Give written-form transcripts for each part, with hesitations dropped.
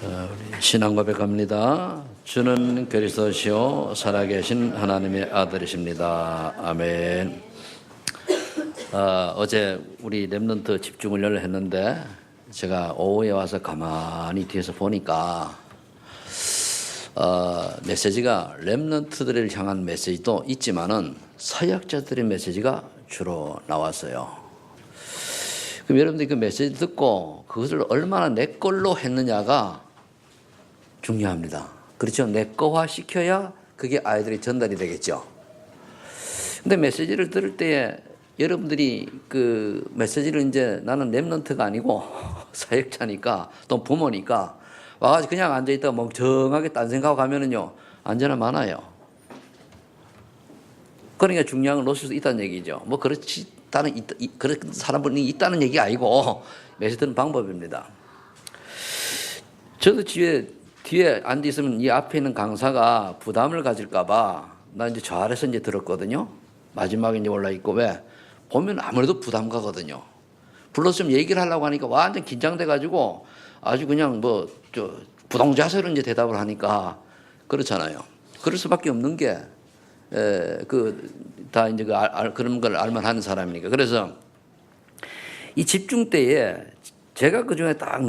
우리 신앙 고백합니다. 주는 그리스도시요 살아계신 하나님의 아들이십니다. 아멘. 어제 우리 렘넌트 집중훈련을 했는데 제가 오후에 와서 가만히 뒤에서 보니까 메시지가 렘넌트들을 향한 메시지도 있지만은 사역자들의 메시지가 주로 나왔어요. 그럼 여러분들이 그 메시지 듣고 그것을 얼마나 내 걸로 했느냐가 중요합니다. 그렇죠? 내 거화 시켜야 그게 아이들이 전달이 되겠죠. 근데 메시지를 들을 때에 여러분들이 그 메시지를 이제 나는 렘넌트가 아니고 사역자니까 또 부모니까 와가지고 그냥 앉아있다가 멍청하게 딴 생각하고 가면은요, 안전은 많아요. 그러니까 중요한 걸 놓칠 수 있다는 얘기죠. 뭐 그렇지, 그런 사람분이 있다는 얘기가 아니고 메시지 듣는 방법입니다. 저도 뒤에 앉아 있으면 이 앞에 있는 강사가 부담을 가질까봐 나 이제 저 아래서 이제 들었거든요. 마지막에 이제 올라 있고 왜? 보면 아무래도 부담 가거든요. 불러서 좀 얘기를 하려고 하니까 완전 긴장돼가지고 아주 그냥 부동자세로 이제 대답을 하니까 그렇잖아요. 그럴 수밖에 없는 게, 다 이제 그런 걸 알만 하는 사람이니까. 그래서 이 집중 때에 제가 그 중에 딱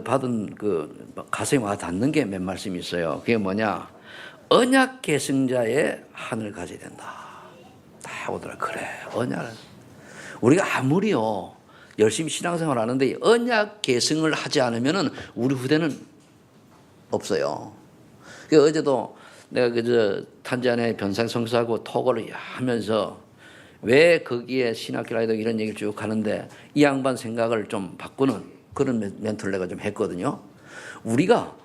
받은 그 가슴에 와 닿는 게 몇 말씀이 있어요. 그게 뭐냐? 언약 계승자의 한을 가져야 된다. 딱 오더라. 그래, 언약을. 우리가 아무리요 열심히 신앙생활 하는데 언약 계승을 하지 않으면은 우리 후대는 없어요. 어제도 내가 탄자니아 변상 성수하고 톡을 하면서 왜 거기에 신학교 아이들 이런 얘기를 쭉 하는데 이 양반 생각을 좀 바꾸는 그런 멘트를 내가 좀 했거든요. 우리가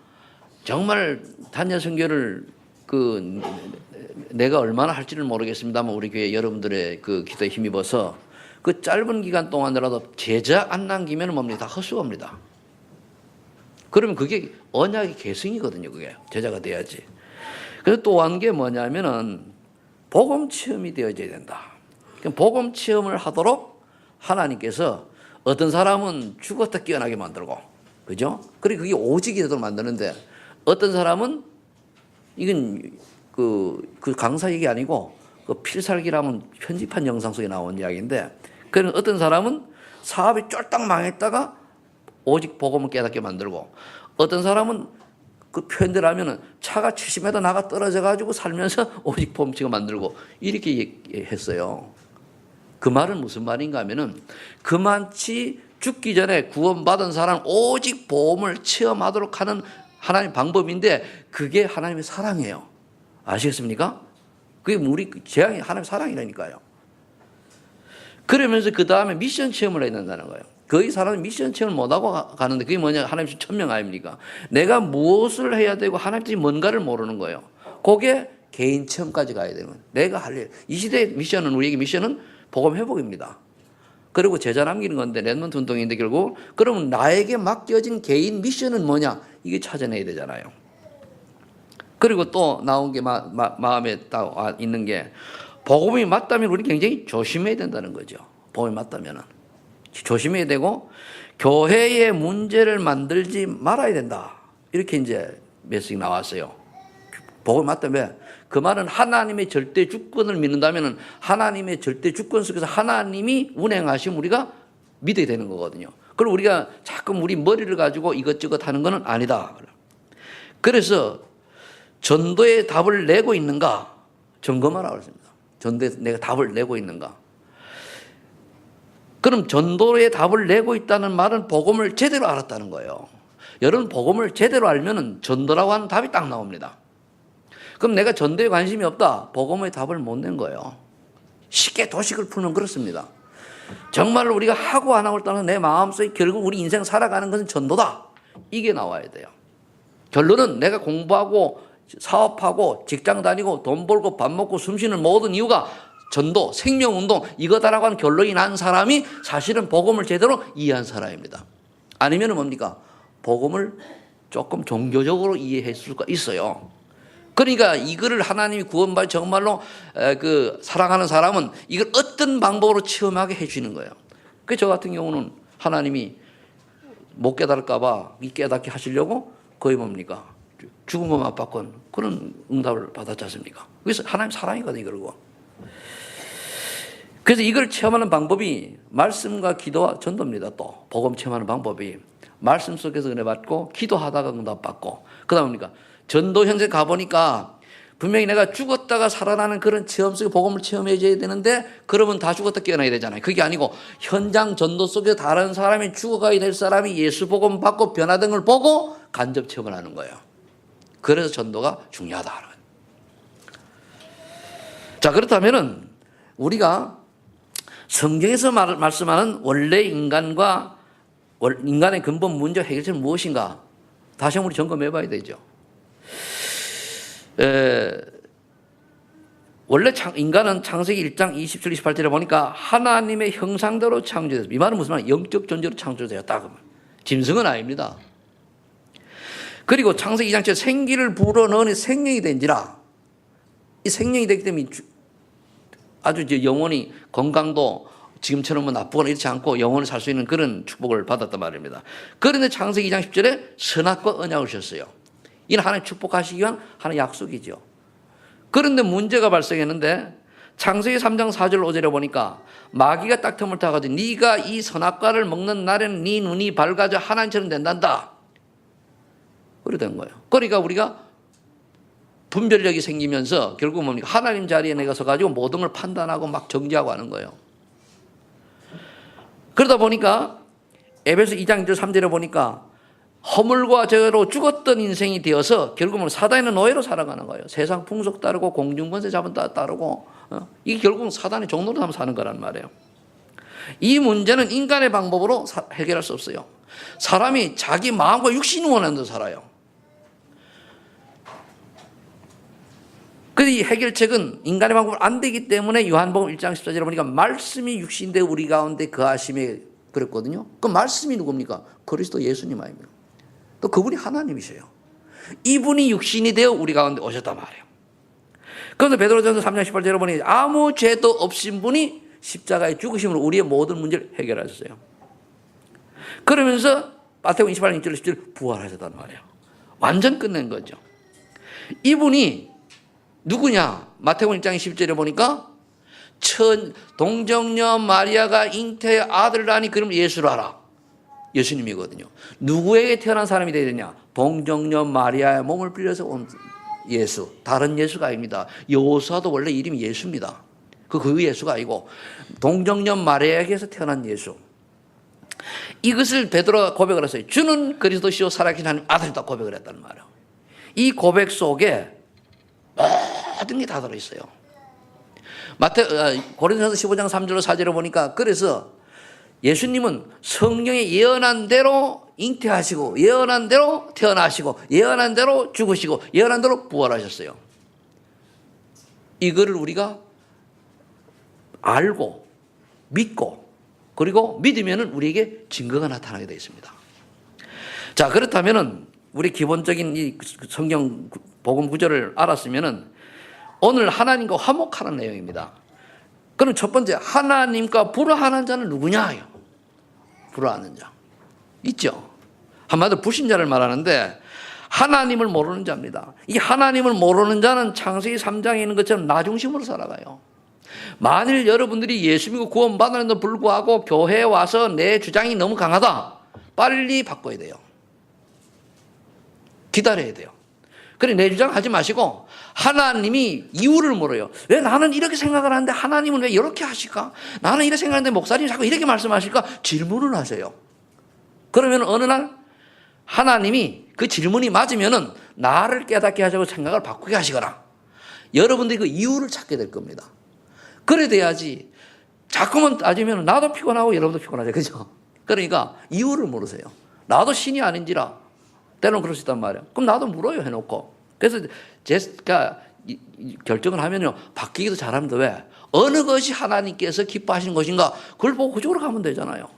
정말 탄자 선교를 내가 얼마나 할지를 모르겠습니다만 우리 교회 여러분들의 그 기도에 힘입어서 그 짧은 기간 동안이라도 제자 안 남기면 뭡니까? 다 헛수고입니다. 그러면 그게 언약의 계승이거든요. 그게 제자가 돼야지. 그래서 또 한 게 뭐냐면은 복음 체험이 되어져야 된다. 복음 체험을 하도록 하나님께서 어떤 사람은 죽었다 깨어나게 만들고, 그죠? 그리고 그게 오직이 되도록 만드는데 어떤 사람은 이건 그 강사 얘기 아니고 그 필살기라면 편집한 영상 속에 나온 이야기인데, 그런 어떤 사람은 사업이 쫄딱 망했다가 오직 복음을 깨닫게 만들고, 어떤 사람은 그 표현대로 하면은 차가 70m 나가 떨어져 가지고 살면서 오직 복음을 만들고 이렇게 했어요. 그 말은 무슨 말인가 하면은 그만치 죽기 전에 구원받은 사람 오직 복음을 체험하도록 하는 하나님의 방법인데 그게 하나님의 사랑이에요. 아시겠습니까? 그게 우리 재앙이 하나님의 사랑이라니까요. 그러면서 그 다음에 미션 체험을 해야 된다는 거예요. 거의 사람이 미션 체험을 못하고 가는데 그게 뭐냐? 하나님 천명 아닙니까? 내가 무엇을 해야 되고 하나님이 뭔가를 모르는 거예요. 그게 개인 체험까지 가야 되는 거예요. 내가 할 일. 이 시대의 미션은, 우리에게 미션은 복음 회복입니다. 그리고 제자 남기는 건데 렘넌트 운동인데 결국 그러면 나에게 맡겨진 개인 미션은 뭐냐? 이게 찾아내야 되잖아요. 그리고 또 나온 게 마음에 딱 있는 게 복음이 맞다면 우리 굉장히 조심해야 된다는 거죠. 복음이 맞다면은 조심해야 되고 교회의 문제를 만들지 말아야 된다. 이렇게 이제 메시지 나왔어요. 복음이 맞다면 그 말은 하나님의 절대 주권을 믿는다면 하나님의 절대 주권 속에서 하나님이 운행하시면 우리가 믿어야 되는 거거든요. 그럼 우리가 자꾸 우리 머리를 가지고 이것저것 하는 것은 아니다. 그래서 전도의 답을 내고 있는가 점검하라고 했습니다. 전도에 내가 답을 내고 있는가. 그럼 전도의 답을 내고 있다는 말은 복음을 제대로 알았다는 거예요. 여러분 복음을 제대로 알면은 전도라고 하는 답이 딱 나옵니다. 그럼 내가 전도에 관심이 없다. 복음의 답을 못 낸 거예요. 쉽게 도식을 풀면 그렇습니다. 정말로 우리가 하고 안 하고를 떠나서 내 마음속에 결국 우리 인생 살아가는 것은 전도다. 이게 나와야 돼요. 결론은 내가 공부하고 사업하고 직장 다니고 돈 벌고 밥 먹고 숨 쉬는 모든 이유가 전도, 생명운동 이거다라고 하는 결론이 난 사람이 사실은 복음을 제대로 이해한 사람입니다. 아니면 뭡니까? 복음을 조금 종교적으로 이해할 수가 있어요. 그러니까 이거를 하나님이 구원받아 정말로 사랑하는 사람은 이걸 어떤 방법으로 체험하게 해주는 거예요. 저 같은 경우는 하나님이 못 깨달을까 봐 깨닫게 하시려고 거의 뭡니까? 죽은 것만 받건 그런 응답을 받았지 않습니까? 그래서 하나님 사랑이거든요, 그러고. 그래서 이걸 체험하는 방법이 말씀과 기도와 전도입니다. 또 복음 체험하는 방법이 말씀 속에서 은혜 받고 기도하다가 응답 받고 그다음 뭡니까? 전도 현장 가보니까 분명히 내가 죽었다가 살아나는 그런 체험 속에 복음을 체험해줘야 되는데 그러면 다 죽었다 깨어나야 되잖아요. 그게 아니고 현장 전도 속에 다른 사람이 죽어가야 될 사람이 예수 복음 받고 변화된 걸 보고 간접 체험을 하는 거예요. 그래서 전도가 중요하다. 자, 그렇다면은 우리가 성경에서 말씀하는 원래 인간의 근본 문제 해결책은 무엇인가? 다시 한번 우리 점검해 봐야 되죠. 원래 인간은 창세기 1장 27, 28절에 보니까 하나님의 형상대로 창조되었습니다. 이 말은 무슨 말이에요? 영적 존재로 창조되었다. 짐승은 아닙니다. 그리고 창세기 2장 7절 생기를 불어넣으니 생명이 된지라. 이 생명이 되기 때문에 아주 영원히 건강도 지금처럼 나쁘거나 이렇지 않고 영원히 살 수 있는 그런 축복을 받았단 말입니다. 그런데 창세기 2장 10절에 선악과 언약을 주셨어요. 이는 하나님 축복하시기 위한 하나의 약속이죠. 그런데 문제가 발생했는데 창세기 3장 4절 5절에 보니까 마귀가 딱 틈을 타가지고 네가 이 선악과를 먹는 날에는 네 눈이 밝아져 하나님처럼 된단다. 그래 된 거예요. 그러니까 우리가 분별력이 생기면서 결국 뭡니까? 하나님 자리에 내가 서가지고 모든 걸 판단하고 막 정지하고 하는 거예요. 그러다 보니까 에베소 2장 1절 3절에 보니까 허물과 죄로 죽었던 인생이 되어서 결국은 사단의 노예로 살아가는 거예요. 세상 풍속 따르고 공중권세 자본 따르고 이게 결국은 사단의 종로로 하면 사는 거란 말이에요. 이 문제는 인간의 방법으로 해결할 수 없어요. 사람이 자기 마음과 육신이 원하는 대로 살아요. 이 해결책은 인간의 방법으로 안 되기 때문에 요한복음 1장 14절에 보니까 말씀이 육신대 우리 가운데 거하심에 그랬거든요. 그 말씀이 누굽니까? 그리스도 예수님 아닙니까? 또 그분이 하나님이셔요. 이분이 육신이 되어 우리 가운데 오셨단 말이에요. 그런데 베드로전서 3장 18절에 보니 아무 죄도 없신 분이 십자가에 죽으심으로 우리의 모든 문제를 해결하셨어요. 그러면서 마태복음 28장 1절 10절 부활하셨단 말이에요. 완전 끝낸 거죠. 이분이 누구냐? 마태복음 1장 10절에 보니까 동정녀 마리아가 잉태의 아들을 낳으니 그럼 예수라라. 예수님이거든요. 누구에게 태어난 사람이 되야 되냐? 동정녀 마리아의 몸을 빌려서 온 예수. 다른 예수가 아닙니다. 여호수아도 원래 이름이 예수입니다. 그 예수가 아니고 동정녀 마리아에게서 태어난 예수. 이것을 베드로가 고백을 했어요. 주는 그리스도시요 살아계신 하나님 아들이다 고백을 했단 말이에요. 이 고백 속에 모든 게 다 들어있어요. 고린도전서 15장 3절로 4절에 보니까 그래서 예수님은 성경에 예언한 대로 잉태하시고 예언한 대로 태어나시고 예언한 대로 죽으시고 예언한 대로 부활하셨어요. 이거를 우리가 알고 믿고 그리고 믿으면 우리에게 증거가 나타나게 되어 있습니다. 자, 그렇다면 우리 기본적인 이 성경 복음 구절을 알았으면 오늘 하나님과 화목하는 내용입니다. 그럼 첫 번째, 하나님과 불화하는 자는 누구냐? 불화하는 자 있죠. 한마디로 불신자를 말하는데 하나님을 모르는 자입니다. 이 하나님을 모르는 자는 창세기 3장에 있는 것처럼 나 중심으로 살아가요. 만일 여러분들이 예수 믿고 구원 받았는데도 불구하고 교회에 와서 내 주장이 너무 강하다, 빨리 바꿔야 돼요. 기다려야 돼요. 그래, 내 주장 하지 마시고 하나님이 이유를 물어요. 왜 나는 이렇게 생각을 하는데 하나님은 왜 이렇게 하실까? 나는 이렇게 생각하는데 목사님이 자꾸 이렇게 말씀하실까? 질문을 하세요. 그러면 어느 날 하나님이 그 질문이 맞으면은 나를 깨닫게 하자고 생각을 바꾸게 하시거나 여러분들이 그 이유를 찾게 될 겁니다. 그래 돼야지. 자꾸만 따지면 나도 피곤하고 여러분도 피곤하죠. 그죠? 그러니까 이유를 물으세요. 나도 신이 아닌지라 때로는 그럴 수 있단 말이에요. 그럼 나도 물어요, 해놓고. 그래서 제가 결정을 하면요, 바뀌기도 잘합니다. 왜? 어느 것이 하나님께서 기뻐하시는 것인가? 그걸 보고 그쪽으로 가면 되잖아요.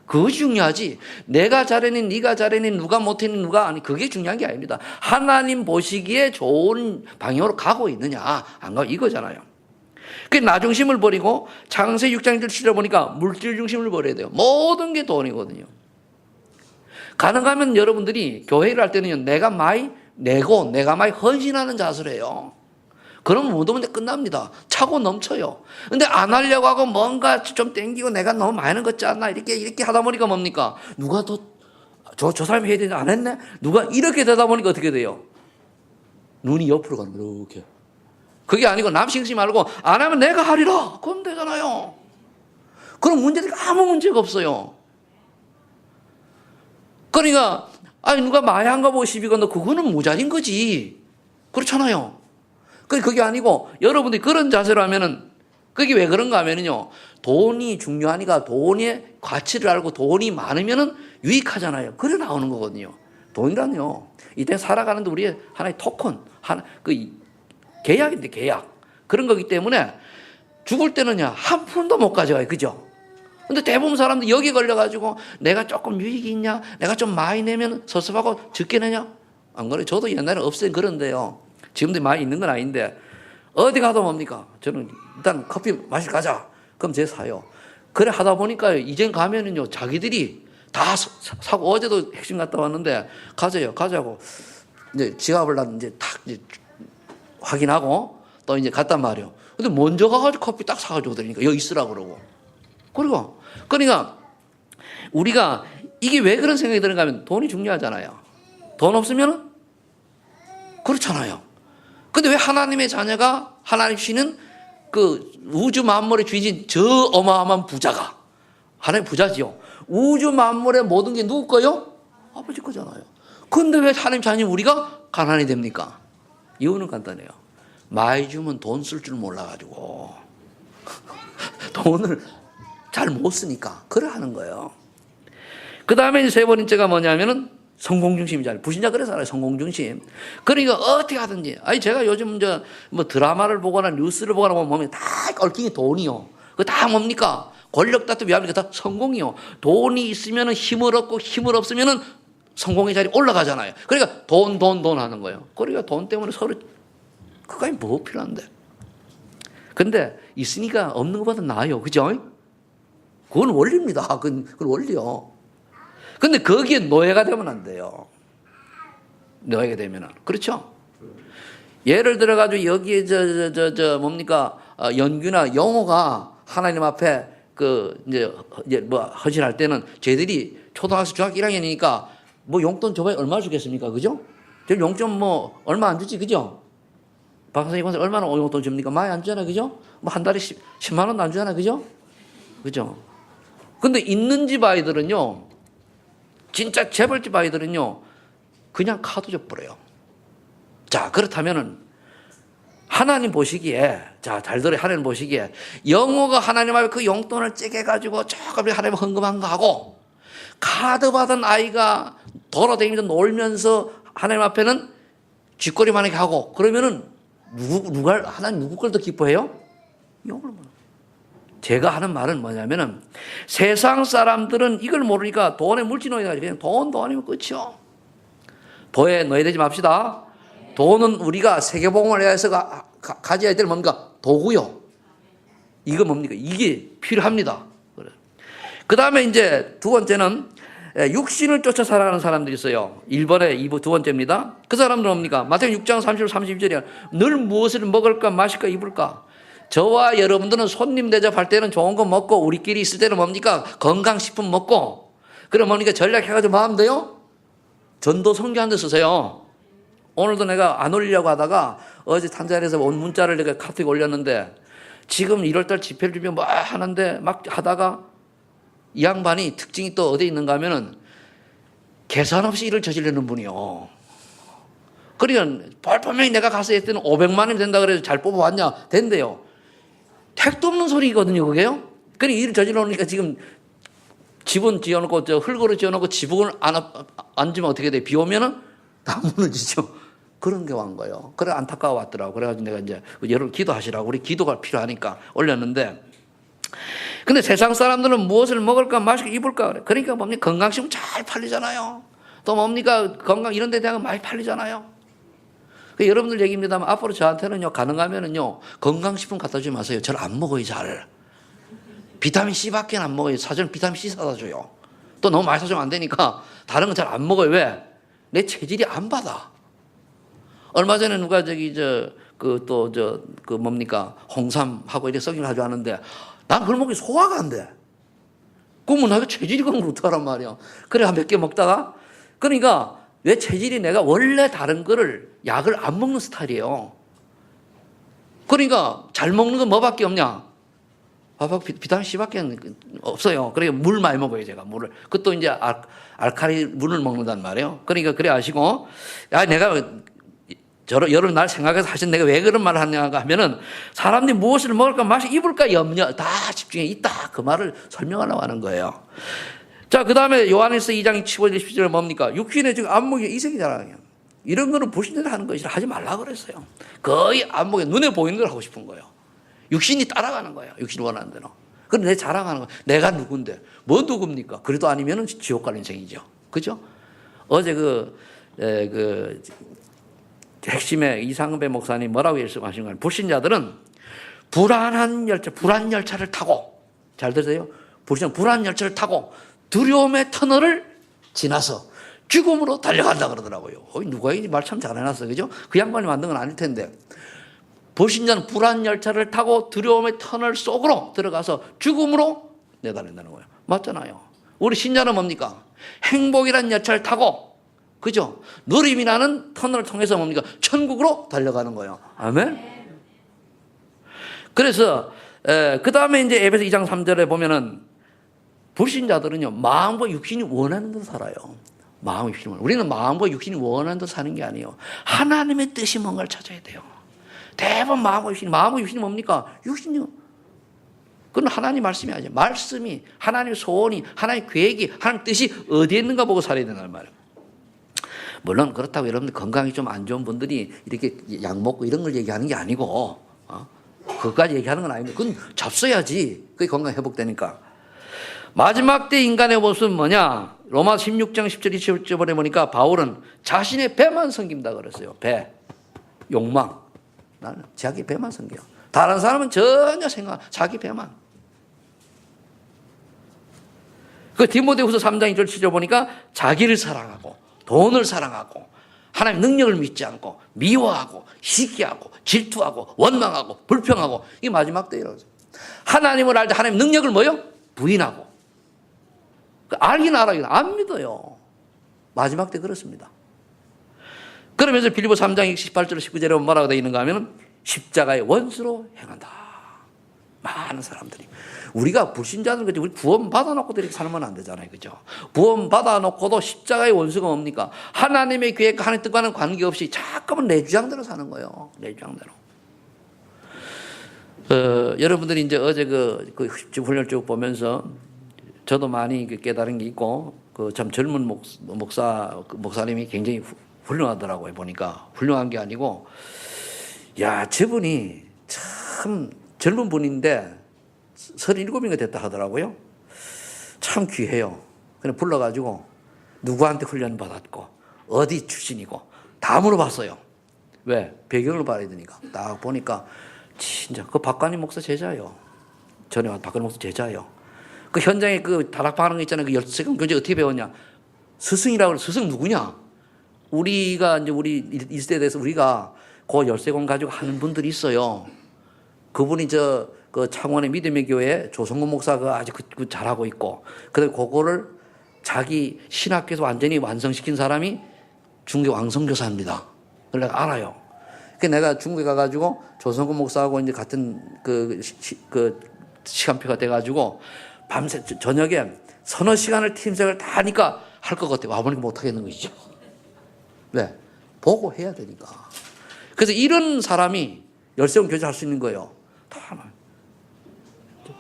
그것이 중요하지. 내가 잘했니, 네가 잘했니, 누가 못했니, 누가 아니, 그게 중요한 게 아닙니다. 하나님 보시기에 좋은 방향으로 가고 있느냐, 안 가고 이거잖아요. 그 나 중심을 버리고 창세기 6장 1절 보니까 물질 중심을 버려야 돼요. 모든 게 돈이거든요. 가능하면 여러분들이 교회를 할 때는 내가 많이 내고 내가 많이 헌신하는 자세를 해요. 그러면 무덤은 끝납니다. 차고 넘쳐요. 근데 안 하려고 하고 뭔가 좀 땡기고 내가 너무 많이 하는 것 같지 않나 이렇게 하다 보니까 뭡니까? 누가 저 사람이 해야 되는데 안 했네? 누가 이렇게 되다 보니까 어떻게 돼요? 눈이 옆으로 가는 거예요. 이렇게. 그게 아니고 남 신경 쓰지 말고 안 하면 내가 하리라. 그럼 되잖아요. 그럼 문제가 아무 문제가 없어요. 그러니까 아니 누가 많이 한가 보고 시비 건너 그거는 모자린 거지. 그렇잖아요. 그게 아니고 여러분들이 그런 자세로 하면은 그게 왜 그런가 하면은요. 돈이 중요하니까 돈의 가치를 알고 돈이 많으면은 유익하잖아요. 그래 나오는 거거든요. 돈이란요. 이때 살아가는데 우리의 하나의 토큰, 계약인데 계약. 그런 거기 때문에 죽을 때는요. 한 푼도 못 가져가요. 그죠? 근데 대부분 사람들 여기 걸려가지고 내가 조금 유익이 있냐? 내가 좀 많이 내면 섭섭하고 적게 내냐? 안 그래요. 저도 옛날에 없어요. 그런데요. 지금도 많이 있는 건 아닌데 어디 가도 뭡니까? 저는 일단 커피 마시러 가자. 그럼 제가 사요. 그래 하다 보니까 이젠 가면은요. 자기들이 다 사고 어제도 핵심 갔다 왔는데 가자고 이제 지갑을 난 이제 탁 이제 확인하고 또 이제 갔단 말이에요. 근데 먼저 가가지고 커피 딱 사가지고 오더니까 여기 있으라 그러고. 그러니까 우리가 이게 왜 그런 생각이 드는가 하면 돈이 중요하잖아요. 돈 없으면은 그렇잖아요. 근데 왜 하나님의 자녀가 하나님 쉬는 그 우주 만물의 주인인 저 어마어마한 부자가 하나님 부자지요. 우주 만물의 모든 게 누구 거요? 아버지 거잖아요. 근데 왜 하나님 자녀 우리가 가난이 됩니까? 이유는 간단해요. 많이 주면 돈 쓸 줄 몰라가지고 돈을 잘 못 쓰니까 그래 하는 거예요. 그 다음에 세 번째가 뭐냐면은 성공중심이잖아요. 부신자 그래서 알아요. 성공중심. 그러니까 어떻게 하든지. 아니 제가 요즘 뭐 드라마를 보거나 뉴스를 보거나 보면 다 얽힌 돈이요. 그거 다 뭡니까? 권력 다툼 위압이니까 다 성공이요. 돈이 있으면 힘을 얻고 힘을 없으면 성공의 자리에 올라가잖아요. 그러니까 돈 하는 거예요. 그러니까 돈 때문에 서로 그까지 뭐 필요한데. 근데 있으니까 없는 것보다 나아요. 그죠? 그건 원리입니다. 그건 원리요. 근데 거기에 노예가 되면 안 돼요. 노예가 되면은. 그렇죠? 예를 들어가지고 여기에 뭡니까? 연규나 영호가 하나님 앞에 이제 뭐 헌신할 때는 저희들이 초등학생 중학교 1학년이니까 뭐 용돈 줘봐야 얼마 주겠습니까? 그죠? 저 용돈 뭐 얼마 안 주지. 그죠? 박사님 권사 얼마나 용돈 줍니까? 많이 안 주잖아. 그죠? 뭐 한 달에 10만 원도 안 주잖아. 그죠? 그죠? 근데 있는 집 아이들은요. 진짜 재벌집 아이들은요. 그냥 카드 줘버려요. 자, 그렇다면은 하나님 보시기에, 자, 잘 들어요. 하나님 보시기에 영호가 하나님 앞에 그 용돈을 째개가지고 조금 하나님 헌금한 거 하고 카드 받은 아이가 돌아다니면서 놀면서 하나님 앞에는 쥐꼬리만 하게 하고 그러면은 하나님 누구 걸 더 기뻐해요? 영호를 몰라. 제가 하는 말은 뭐냐면은 세상 사람들은 이걸 모르니까 돈에 물질노예가 그냥 돈 아니면 끝이요. 돈에 노예되지 맙시다. 돈은 우리가 세계복음을 위해서 가져야 될 뭔가 도구요. 이거 뭡니까? 이게 필요합니다. 그 다음에 이제 두 번째는 육신을 쫓아 살아가는 사람들이 있어요. 1번에 두 번째입니다. 그 사람들은 뭡니까? 마태복음 6장 30절 32절이야. 늘 무엇을 먹을까 마실까 입을까. 저와 여러분들은 손님 대접할 때는 좋은 거 먹고 우리끼리 있을 때는 뭡니까? 건강식품 먹고 그럼 뭡니까? 전략해가지고 뭐 하면 돼요? 전도 성교하는 데 쓰세요. 오늘도 내가 안 올리려고 하다가 어제 탄자리에서 온 문자를 내가 카톡에 올렸는데 지금 1월달 집회를 준비 뭐 하는데 막 하다가 이 양반이 특징이 또 어디에 있는가 하면은 계산 없이 일을 저지르는 분이요. 그러니까 분명히 내가 가서 했을 때는 500만 원이 된다 그래서 잘 뽑아왔냐? 된대요. 택도 없는 소리거든요, 그게요. 그러니까 일을 저질러놓으니까 지금 집은 지어놓고 흙으로 지어놓고 지붕을 안 주면 어떻게 돼? 비 오면은 다 무너지죠. 그런 게 온 거예요. 그래 안타까워 왔더라고. 그래가지고 내가 이제 여러분 기도하시라고 우리 기도가 필요하니까 올렸는데. 근데 세상 사람들은 무엇을 먹을까 마실까 입을까 그러니까 뭡니까? 건강식품 잘 팔리잖아요. 또 뭡니까? 건강 이런 데 대한 많이 팔리잖아요. 여러분들 얘기입니다만 앞으로 저한테는요 가능하면은요 건강식품 갖다 주지 마세요. 저를 안 먹어요 잘. 비타민 C밖에 안 먹어요. 사전 비타민 C 사다 줘요. 또 너무 많이 사주면 안 되니까 다른 건 잘 안 먹어요. 왜? 내 체질이 안 받아. 얼마 전에 누가 홍삼하고 이렇게 썩인 거 가져왔는데 난 그걸 먹기 소화가 안 돼. 그러면 내가 체질이 그런 걸 어떡하란 말이야. 그래, 한 몇 개 먹다가, 그러니까 내 체질이 내가 원래 다른 거를 약을 안 먹는 스타일이에요. 그러니까 잘 먹는 건 뭐밖에 없냐? 비타민 C밖에 없어요. 그러니까 물 많이 먹어요, 제가 물을. 그것도 이제 알칼리 물을 먹는단 말이에요. 그러니까 그래 하시고, 야, 내가 여러 날 생각해서 사실 내가 왜 그런 말을 하냐 하면은 사람들이 무엇을 먹을까 마시 입을까 염려 다 집중해 있다. 그 말을 설명하려고 하는 거예요. 자, 그 다음에 요한일서 2장 15절 17절 뭡니까? 육신의 지금 안목이 이색이잖아요. 이런 거는 불신자를 하는 것이라 하지 말라 그랬어요. 거의 안목에 눈에 보이는 걸 하고 싶은 거예요. 육신이 따라가는 거예요. 육신이 원하는 대로. 그럼 내 자랑하는 거예요. 내가 누군데? 뭐 누굽니까? 그래도 아니면은 지옥 갈 인생이죠. 그죠? 어제 핵심의 이상배 목사님 뭐라고 말씀하신 거예요? 불신자들은 불안 열차를 타고, 잘 들으세요? 불안 열차를 타고 두려움의 터널을 지나서 죽음으로 달려간다 그러더라고요. 누가 이 말 참 잘해놨어, 그죠? 그 양반이 만든 건 아닐 텐데. 불신자는 불안 열차를 타고 두려움의 터널 속으로 들어가서 죽음으로 내달린다는 거예요. 맞잖아요. 우리 신자는 뭡니까? 행복이란 열차를 타고, 그죠? 누림이라는 터널을 통해서 뭡니까? 천국으로 달려가는 거예요. 아멘? 그래서, 그 다음에 이제 에베소 2장 3절에 보면은 불신자들은요, 마음과 육신이 원하는 대로 살아요. 마음과 육신이 우리는 마음과 육신이 원하는 대로 사는 게 아니에요. 하나님의 뜻이 뭔가를 찾아야 돼요. 대부분 마음과 육신이 뭡니까? 육신이요. 그건 하나님 말씀이 아니죠. 말씀이, 하나님의 소원이, 하나님의 계획이, 하나님의 뜻이 어디에 있는가 보고 살아야 된다는 말이에요. 물론 그렇다고 여러분들 건강이 좀 안 좋은 분들이 이렇게 약 먹고 이런 걸 얘기하는 게 아니고, 그것까지 얘기하는 건 아닌데, 그건 잡숴야지. 그게 건강 회복되니까. 마지막 때 인간의 모습은 뭐냐? 로마 16장 10절 20절에 보니까 바울은 자신의 배만 섬긴다 그랬어요. 배. 욕망. 나는 자기 배만 섬겨. 다른 사람은 전혀 자기 배만. 그 디모데후서 3장 2절 7절 보니까 자기를 사랑하고 돈을 사랑하고 하나님 능력을 믿지 않고 미워하고 시기하고 질투하고 원망하고 불평하고 이게 마지막 때이라고 해요. 하나님을 알 때 하나님 능력을 뭐요? 부인하고. 알긴 알아요. 안 믿어요. 마지막 때 그렇습니다. 그러면서 빌립보 3장 18절 19절에 뭐라고 되어 있는가 하면 십자가의 원수로 행한다. 많은 사람들이. 우리가 불신자는 거지. 우리 구원 받아놓고도 이렇게 살면 안 되잖아요. 그죠? 구원 받아놓고도 십자가의 원수가 뭡니까? 하나님의 계획과 하나님의 뜻과는 관계없이 자꾸만 내 주장대로 사는 거예요. 내 주장대로. 여러분들이 이제 어제 훈련을 쭉 보면서 저도 많이 깨달은 게 있고, 참 젊은 목사님이 굉장히 훌륭하더라고요. 보니까. 훌륭한 게 아니고, 야, 저분이 참 젊은 분인데 37인가 됐다 하더라고요. 참 귀해요. 그냥 불러가지고 누구한테 훈련 받았고 어디 출신이고 다 물어봤어요. 왜? 배경을 봐야 되니까. 딱 보니까 진짜 그 박관희 목사 제자예요. 전에 박관희 목사 제자예요. 그 현장에 그 다락방 하는 거 있잖아요. 그 13권 교재 어떻게 배웠냐? 스승이라고 그래. 스승 누구냐? 우리가 이제 우리 1세대에 대해서 우리가 그 13권 가지고 하는 분들이 있어요. 그분이 그 창원의 믿음의 교회 조성근 목사가 아주 잘하고 있고, 그다음에 그거를 자기 신학교에서 완전히 완성시킨 사람이 중계 왕성교사입니다. 그걸 내가 알아요. 그래서 내가 중국에 가가지고 조성근 목사하고 이제 같은 시간표가 돼가지고 밤새 저녁에 서너 시간을 팀색을 다 하니까 할 것 같아요. 와보니까 못하겠는 것이죠. 왜? 보고 해야 되니까. 그래서 이런 사람이 13권 교제 할 수 있는 거예요. 다.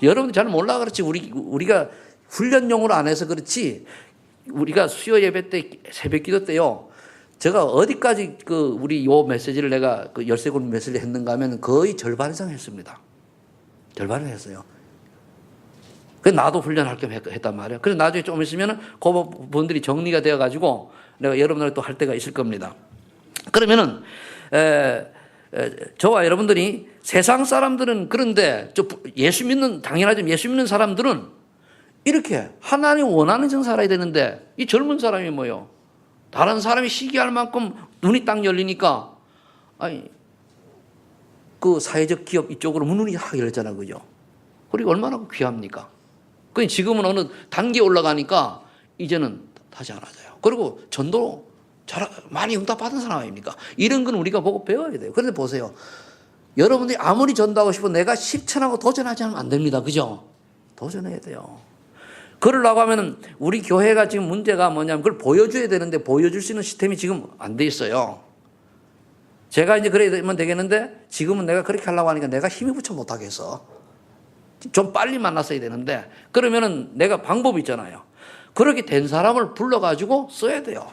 여러분들 잘 몰라 그렇지. 우리가 훈련용으로 안 해서 그렇지. 우리가 수요 예배 때 새벽 기도 때요. 제가 어디까지 우리 요 메시지를 내가 13권 메시지를 했는가 하면 거의 절반 이상 했습니다. 절반을 했어요. 그래서 나도 훈련할 겸 했단 말이에요. 그래서 나중에 좀 있으면 그 부분들이 정리가 되어가지고 내가 여러분들 또 할 때가 있을 겁니다. 그러면은, 저와 여러분들이 세상 사람들은 그런데 예수 믿는, 당연하지만 예수 믿는 사람들은 이렇게 하나님 원하는 정 살아야 되는데 이 젊은 사람이 뭐요? 다른 사람이 시기할 만큼 눈이 딱 열리니까 아니 그 사회적 기업 이쪽으로 문이 확 열렸잖아요. 그죠? 그리고 얼마나 귀합니까? 그 지금은 어느 단계에 올라가니까 이제는 다시 안 하자요. 그리고 전도 많이 응답받은 사람 아닙니까? 이런 건 우리가 보고 배워야 돼요. 그런데 보세요. 여러분들이 아무리 전도하고 싶어도 내가 실천하고 도전하지 않으면 안 됩니다. 그죠? 도전해야 돼요. 그러려고 하면 우리 교회가 지금 문제가 뭐냐면 그걸 보여줘야 되는데 보여줄 수 있는 시스템이 지금 안 돼 있어요. 제가 이제 그래야 되면 되겠는데 지금은 내가 그렇게 하려고 하니까 내가 힘이 붙여 못하겠어. 좀 빨리 만났어야 되는데 그러면은 내가 방법이 있잖아요. 그렇게 된 사람을 불러가지고 써야 돼요.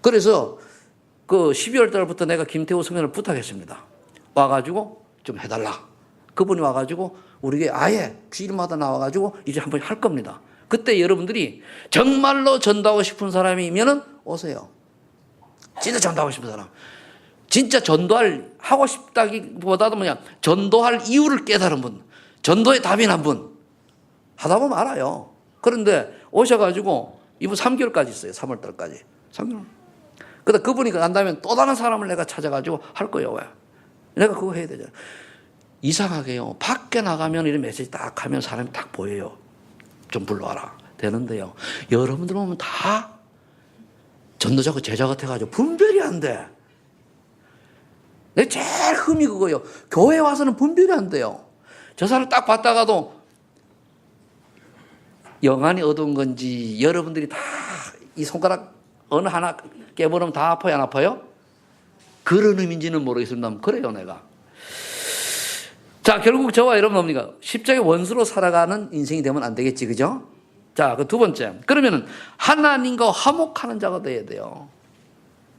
그래서 그 12월 달부터 내가 김태호 성전을 부탁했습니다. 와가지고 좀 해달라. 그분이 와가지고 우리 아예 주일마다 나와가지고 이제 한번 할 겁니다. 그때 여러분들이 정말로 전도하고 싶은 사람이면은 오세요. 진짜 전도하고 싶은 사람. 진짜 하고 싶다기보다도 뭐냐. 전도할 이유를 깨달은 분. 전도의 답이 난 분. 하다 보면 알아요. 그런데 오셔가지고 이분 3개월까지 있어요. 3월 달까지. 3개월. 그러다 그분이 간다면 또 다른 사람을 내가 찾아가지고 할 거예요. 왜? 내가 그거 해야 되잖아. 이상하게요. 밖에 나가면 이런 메시지 딱 하면 사람이 딱 보여요. 좀 불러와라. 되는데요. 여러분들 보면 다 전도자고 제자 같아가지고 분별이 안 돼. 내 제일 흠이 그거예요. 교회 와서는 분별이 안 돼요. 저 사람 딱 봤다가도 영안이 어두운 건지 여러분들이 다 이 손가락 어느 하나 깨버리면 다 아파요, 안 아파요? 그런 의미인지는 모르겠습니다. 그래요, 내가. 자, 결국 저와 여러분 뭡니까? 십자가의 원수로 살아가는 인생이 되면 안 되겠지, 그죠? 자, 그 두 번째. 그러면은 하나님과 화목하는 자가 돼야 돼요.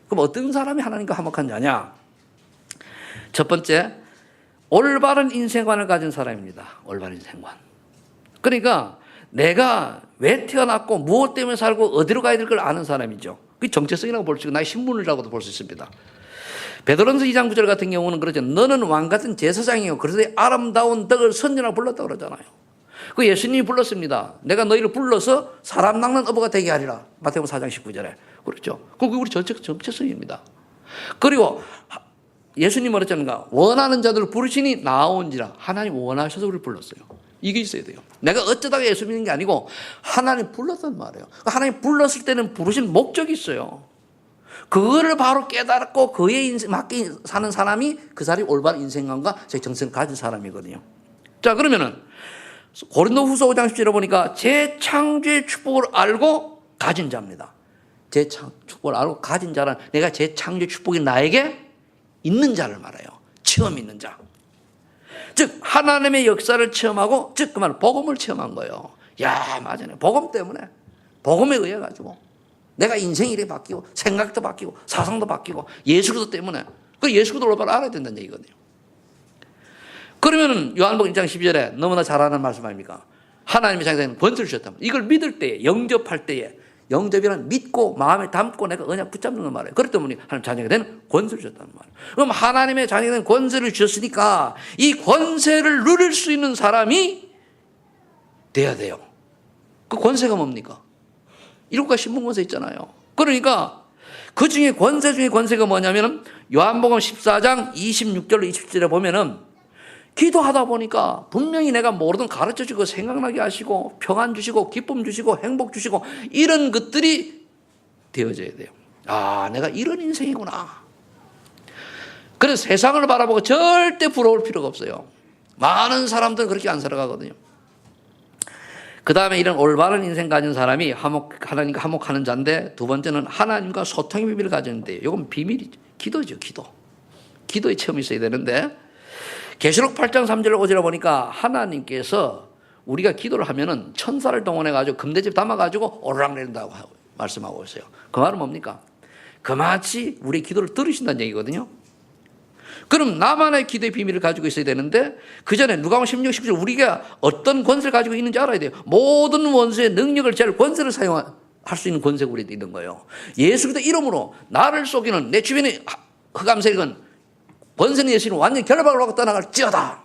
그럼 어떤 사람이 하나님과 화목한 자냐? 첫 번째, 올바른 인생관을 가진 사람입니다. 올바른 인생관. 그러니까 내가 왜 태어났고 무엇 때문에 살고 어디로 가야 될 걸 아는 사람이죠. 그게 정체성이라고 볼 수 있고 나의 신분이라고도 볼 수 있습니다. 베드로전서 2장 9절 같은 경우는 그러죠. 너는 왕같은 제사장이요 그래서 아름다운 덕을 선지라 불렀다고 그러잖아요. 그 예수님이 불렀습니다. 내가 너희를 불러서 사람 낚는 어부가 되게 하리라. 마태복음 4장 19절에. 그렇죠. 그게 우리 정체성입니다. 그리고 예수님 뭐랬잖아요. 원하는 자들을 부르시니 나온지라. 하나님 원하셔서 우리를 불렀어요. 이게 있어야 돼요. 내가 어쩌다가 예수 믿는 게 아니고 하나님 불렀단 말이에요. 하나님 불렀을 때는 부르신 목적이 있어요. 그거를 바로 깨닫고 그의 인생 맞게 사는 사람이 그 사람이 올바른 인생관과 제 정신을 가진 사람이거든요. 자, 그러면은 고린도후서 5장 10절에 보니까 재창조의 축복을 알고 가진 자입니다. 축복을 알고 가진 자란 내가 재창조의 축복이 나에게 있는 자를 말해요. 체험 있는 자. 즉 하나님의 역사를 체험하고 즉 그 말 복음을 체험한 거예요. 야, 맞아요. 복음 때문에 복음에 의해 가지고 내가 인생이 이렇게 바뀌고 생각도 바뀌고 사상도 바뀌고 예수 그리스도 때문에 그 예수 그리스도를 올바로 알아야 된다는 얘기거든요. 그러면은 요한복음 1장 12절에 너무나 잘 아는 말씀 아닙니까? 하나님의 자녀에게는 권세를 주셨다면 이걸 믿을 때에 영접할 때에 영접이란 믿고 마음에 담고 내가 언약 붙잡는 말이에요. 그렇기 때문에 하나님 자녀가 되는 권세를 주셨다는 말이에요. 그럼 하나님의 자녀가 되는 권세를 주셨으니까 이 권세를 누릴 수 있는 사람이 돼야 돼요. 그 권세가 뭡니까? 일곱가 신분권세 있잖아요. 그러니까 그 중에 권세 중에 권세가 뭐냐면은 요한복음 14장 26절로 27절에 보면은 기도하다 보니까 분명히 내가 뭐든 가르쳐 주고 생각나게 하시고 평안 주시고 기쁨 주시고 행복 주시고 이런 것들이 되어져야 돼요. 아, 내가 이런 인생이구나. 그래서 세상을 바라보고 절대 부러울 필요가 없어요. 많은 사람들은 그렇게 안 살아가거든요. 그 다음에 이런 올바른 인생 가진 사람이 하나님과 화목하는 자인데 두 번째는 하나님과 소통의 비밀을 가졌는데 이건 비밀이죠. 기도죠, 기도. 기도의 체험이 있어야 되는데 계시록 8장 3절 5절에 보니까 하나님께서 우리가 기도를 하면은 천사를 동원해가지고 금대접 담아가지고 오르락내린다고 말씀하고 있어요. 그 말은 뭡니까? 그마치 우리의 기도를 들으신다는 얘기거든요. 그럼 나만의 기도의 비밀을 가지고 있어야 되는데 그 전에 누가복음 16, 19절 우리가 어떤 권세를 가지고 있는지 알아야 돼요. 모든 원수의 능력을 제할 권세를 사용할 수 있는 권세가 우리한테 있는 거예요. 예수 그리스도 이름으로 나를 속이는 내 주변의 흑암 세력은 권세는 예수는 완전히 결박을 하고 떠나갈지어다.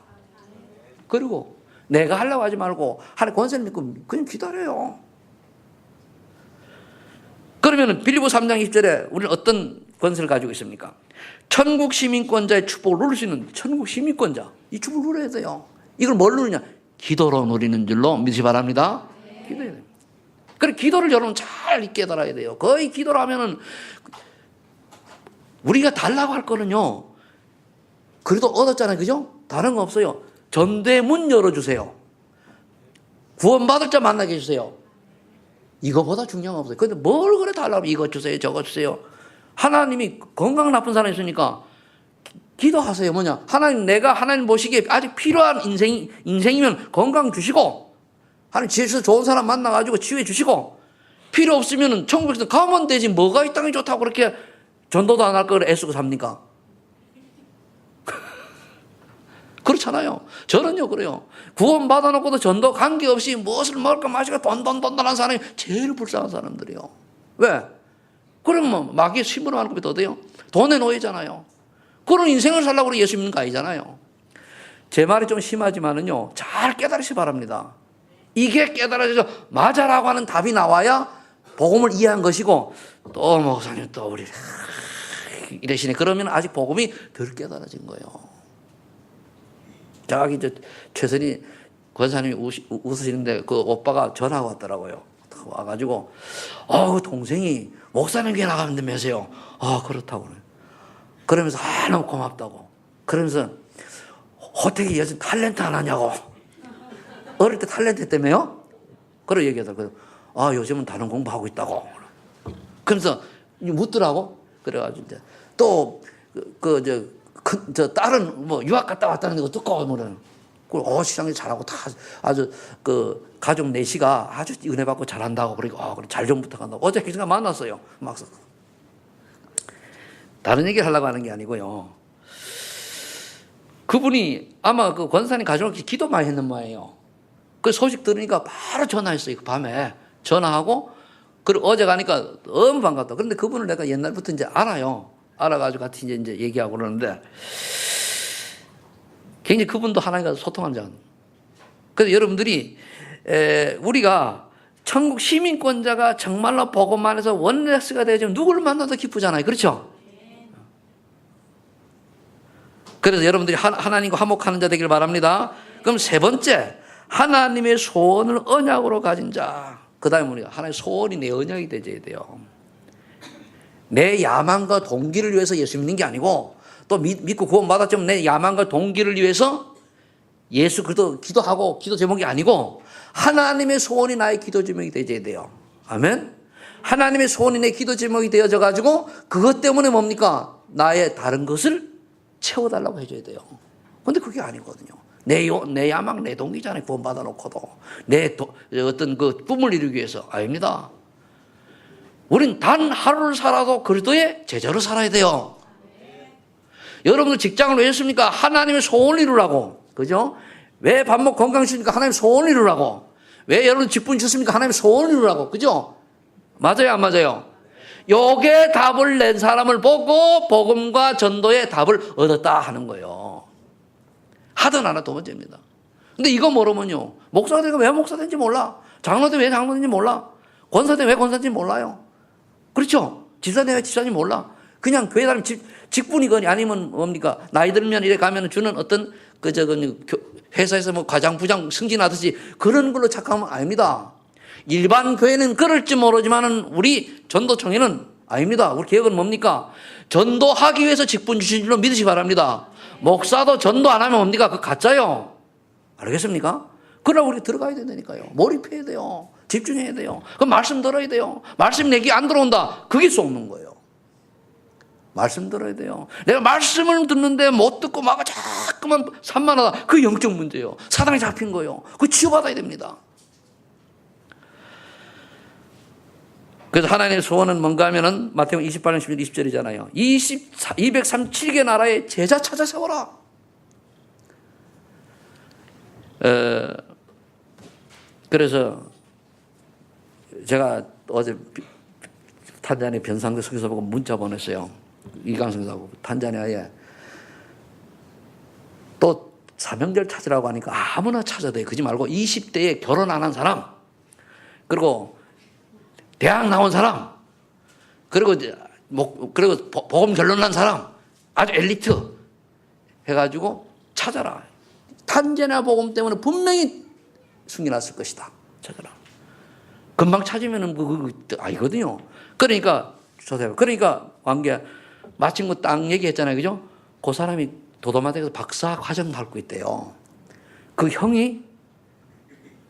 그리고 내가 하려고 하지 말고 하나님 권세를 믿고 그냥 기다려요. 그러면 빌립보 3장 20절에 우리는 어떤 권세를 가지고 있습니까? 천국 시민권자의 축복을 누릴 수 있는 천국 시민권자. 이 축복을 누려야 돼요. 이걸 뭘 누리냐? 기도로 누리는 줄로 믿으시 바랍니다. 기도해야 돼요. 그래, 기도를 여러분 잘 깨달아야 돼요. 거의 기도를 하면은 우리가 달라고 할 거는요, 그래도 얻었잖아요. 그죠? 다른 거 없어요. 전도의 문 열어주세요. 구원받을 자 만나게 해주세요. 이거보다 중요한 거 없어요. 근데 뭘 그래 달라고 이거 주세요, 저거 주세요. 하나님이 건강 나쁜 사람이 있으니까 기도하세요. 뭐냐? 하나님, 내가 하나님 보시기에 아직 필요한 인생이면 건강 주시고, 하나님 지혜에서 좋은 사람 만나가지고 치유해 주시고, 필요 없으면 천국에서 가면 되지. 뭐가 이 땅이 좋다고 그렇게 전도도 안 할 걸 애쓰고 삽니까? 그렇잖아요. 저는요, 그래요. 구원 받아놓고도 전도 관계없이 무엇을 먹을까 마실까 돈한 사람이 제일 불쌍한 사람들이요. 왜? 그럼 뭐, 마귀에 심으로 하는 것이 더 돼요? 돈의 노예잖아요. 그런 인생을 살라고 우리 예수 믿는 거 아니잖아요. 제 말이 좀 심하지만은요, 잘 깨달으시 바랍니다. 이게 깨달아져서 맞아라고 하는 답이 나와야 복음을 이해한 것이고, 또 목사님 또 우리 이러시네. 그러면 아직 복음이 덜 깨달아진 거예요. 저기 최선희 권사님이 웃으시는데 그 오빠가 전화가 왔더라고요. 와가지고 그 동생이 목사님 교회 나가는데면서요. 그렇다고 그래. 그러면서 너무 고맙다고. 그러면서 호텔이 요즘 탤런트 안 하냐고. 어릴 때 탤런트 때문에요? 그래 얘기하더라고요. 요즘은 다른 공부하고 있다고. 그러면서 묻더라고. 그래가지고 이제 또 저 딸은 뭐 유학 갔다 왔다는 거 듣고 뭐는 그리고 시장에 잘하고 다 아주 그 가족 넷이가 아주 은혜 받고 잘한다고 그러고 그래 잘 좀 부탁한다고 어제 그 시간 만났어요. 막상 다른 얘기를 하려고 하는 게 아니고요. 그분이 아마 그 권사님 가족을 기도 많이 했는 모양이에요. 그 소식 들으니까 바로 전화했어요. 그 밤에 전화하고 그리고 어제 가니까 너무 반갑다. 그런데 그분을 내가 옛날부터 이제 알아요. 알아가지고 같이 이제 얘기하고 그러는데 굉장히 그분도 하나님과 소통한 자. 그래서 여러분들이 우리가 천국 시민권자가 정말로 복음 안에서 원래스가 되어지면 누구를 만나도 기쁘잖아요. 그렇죠? 그래서 여러분들이 하나님과 화목하는 자 되길 바랍니다. 그럼 세 번째, 하나님의 소원을 언약으로 가진 자. 그 다음에 우리가 하나님의 소원이 내 언약이 되어야 돼요. 내 야망과 동기를 위해서 예수 믿는 게 아니고 또 믿고 구원 받았지만 내 야망과 동기를 위해서 예수 그리스도 기도하고 기도 제목이 아니고 하나님의 소원이 나의 기도 제목이 되어야 돼요. 아멘. 하나님의 소원이 내 기도 제목이 되어져 가지고 그것 때문에 뭡니까? 나의 다른 것을 채워달라고 해줘야 돼요. 그런데 그게 아니거든요. 내 야망, 내 동기잖아요. 구원 받아놓고도 내 어떤 그 꿈을 이루기 위해서 아닙니다. 우린 단 하루를 살아도 그리스도의 제자로 살아야 돼요. 여러분들 직장을 왜 했습니까? 하나님의 소원을 이루라고. 그죠? 왜 밥 먹고 건강 주십니까? 하나님의 소원을 이루라고. 왜 여러분 직분 주십니까? 하나님의 소원을 이루라고. 그죠? 맞아요, 안 맞아요? 요게 답을 낸 사람을 보고 복음과 전도의 답을 얻었다 하는 거예요. 하든 안 하든 두 번째입니다. 근데 이거 모르면요. 목사가 되니까 왜 목사 된지 몰라. 장로 되면 왜 장로 된지 몰라. 권사 되면 왜 권사인지 몰라요. 그렇죠? 집사 되면 왜 집사인지 몰라. 그냥 교회 다니면 직분이거니 아니면 뭡니까? 나이 들면 이래 가면 주는 어떤 회사에서 뭐 과장, 부장 승진하듯이 그런 걸로 착각하면 아닙니다. 일반 교회는 그럴지 모르지만은 우리 전도청에는 아닙니다. 우리 개혁은 뭡니까? 전도하기 위해서 직분 주신 줄로 믿으시 바랍니다. 목사도 전도 안 하면 뭡니까? 그 가짜요. 알겠습니까? 그러나 우리 들어가야 된다니까요. 몰입해야 돼요. 집중해야 돼요. 그럼 말씀 들어야 돼요. 말씀 내기 안 들어온다. 그게 쏘는 거예요. 말씀 들어야 돼요. 내가 말씀을 듣는데 못 듣고 막 자꾸만 산만하다. 그 영적 문제예요. 사단에 잡힌 거예요. 그거 치유받아야 됩니다. 그래서 하나님의 소원은 뭔가 하면은 마태복음 28장 11, 20절이잖아요. 237개 나라의 제자 찾아 세워라. 그래서 제가 어제 탄자니아 변상대 성교사 보고 문자 보냈어요. 이강 성교사하고 탄자니아에 또 사명절 찾으라고 하니까 아무나 찾아도 돼. 그러지 말고 20대에 결혼 안 한 사람, 그리고 대학 나온 사람, 그리고 복음 결론난 사람, 아주 엘리트 해가지고 찾아라. 탄재나 복음 때문에 분명히 숨겨놨을 것이다. 찾아라. 금방 찾으면은 아니거든요. 그러니까 조사해봐. 그러니까 관계 마침 그 땅 얘기했잖아요, 그죠? 그 사람이 도도마대에서 박사 과정 밟고 있대요. 그 형이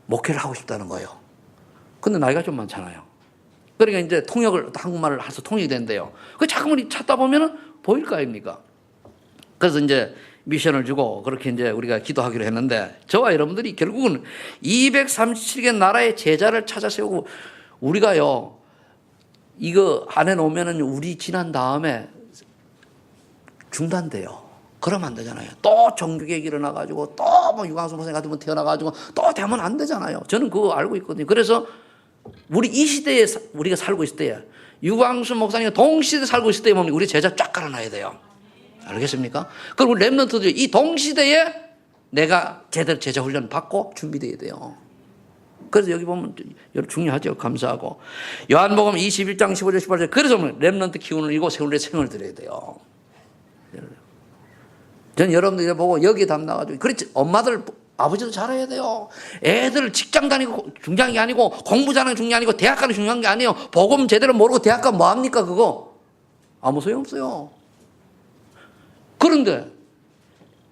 목회를 하고 싶다는 거예요. 근데 나이가 좀 많잖아요. 그러니까 이제 통역을 한국말을 해서 통역이 된대요. 그 자꾸만 찾다 보면은 보일 거 아닙니까? 그래서 이제 미션을 주고 그렇게 이제 우리가 기도하기로 했는데, 저와 여러분들이 결국은 237개 나라의 제자를 찾아 세우고, 우리가요 이거 안 해놓으면은 우리 지난 다음에 중단돼요. 그러면 안 되잖아요. 또 종교개혁이 일어나가지고 또 뭐 유광수 목사님 같은 분 태어나가지고 또 되면 안 되잖아요. 저는 그거 알고 있거든요. 그래서 우리 이 시대에 우리가 살고 있을 때야, 유광수 목사님과 동시대에 살고 있을 때에 보면 우리 제자 쫙 깔아놔야 돼요. 알겠습니까? 그리고 렘넌트들이 이 동시대에 내가 제대로 제자 훈련 받고 준비돼야 돼요. 그래서 여기 보면 중요하죠. 감사하고. 요한복음 21장 15절 18절. 그래서 렘넌트 키우는 이고 세우는 데 생을 들여야 돼요. 전 여러분들이 보고 여기에 담나가지고, 그렇지, 엄마들 아버지도 잘해야 돼요. 애들 직장 다니고 중요한 게 아니고, 공부 잘하는 게 중요한 게 아니고, 대학 가는 게 중요한 게 아니에요. 복음 제대로 모르고 대학 가면 뭐합니까 그거? 아무 소용없어요. 그런데